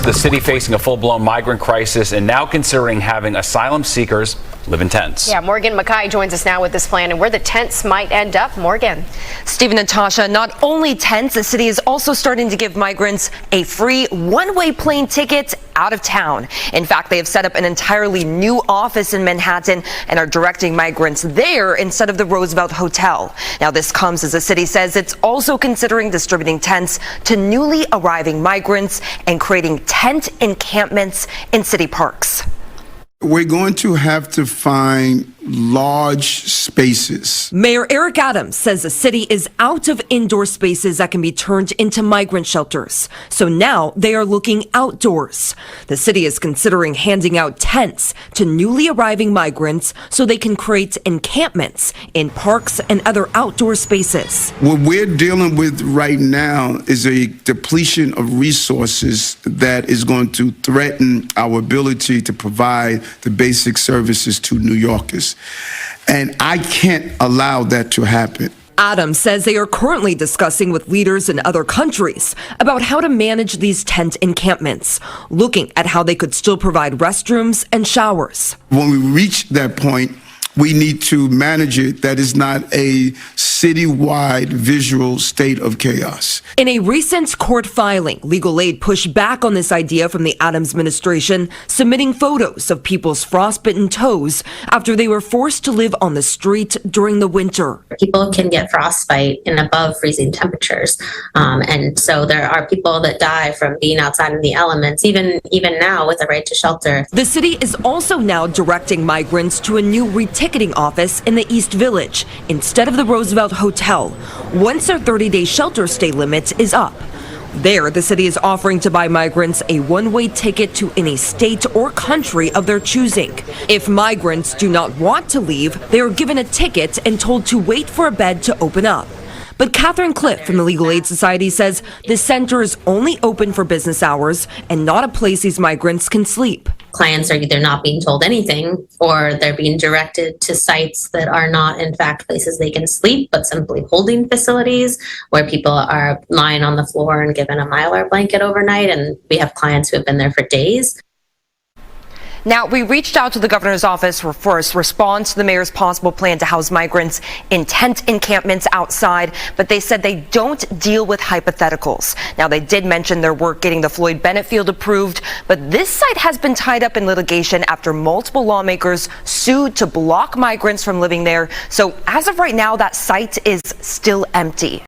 the city facing a full-blown migrant crisis and now considering having asylum seekers live in tents. Yeah, Morgan Mackay joins us now with this plan and where the tents might end up. Morgan. Steve and Natasha, not only tents, the city is also starting to give migrants a free one-way plane ticket out of town. In fact, they have set up an entirely new office in Manhattan and are directing migrants there instead of the Roosevelt Hotel. Now, this comes as the city says it's also considering distributing tents to newly arriving migrants and creating tent encampments in city parks. We're going to have to find large spaces. Mayor Eric Adams says the city is out of indoor spaces that can be turned into migrant shelters. So now they are looking outdoors. The city is considering handing out tents to newly arriving migrants so they can create encampments in parks and other outdoor spaces. What we're dealing with right now is a depletion of resources that is going to threaten our ability to provide the basic services to New Yorkers. And I can't allow that to happen. Adams says they are currently discussing with leaders in other countries about how to manage these tent encampments, looking at how they could still provide restrooms and showers. When we reach that point, we need to manage it that is not a citywide visual state of chaos. In a recent court filing, legal aid pushed back on this idea from the Adams administration, submitting photos of people's frostbitten toes after they were forced to live on the street during the winter. People can get frostbite in above freezing temperatures. And so there are people that die from being outside in the elements, even now with the right to shelter. The city is also now directing migrants to a new reticketing office in the East Village instead of the Roosevelt Hotel once their 30-day shelter stay limit is up. There, the city is offering to buy migrants a one-way ticket to any state or country of their choosing. If migrants do not want to leave, they are given a ticket and told to wait for a bed to open up. But Catherine Cliff from the Legal Aid Society says the center is only open for business hours and not a place these migrants can sleep. Clients are either not being told anything or they're being directed to sites that are not, in fact, places they can sleep, but simply holding facilities where people are lying on the floor and given a Mylar blanket overnight. And we have clients who have been there for days. Now, we reached out to the governor's office for first response to the mayor's possible plan to house migrants in tent encampments outside, but they said they don't deal with hypotheticals. Now, they did mention their work getting the Floyd Bennett field approved, but this site has been tied up in litigation after multiple lawmakers sued to block migrants from living there. So as of right now, that site is still empty.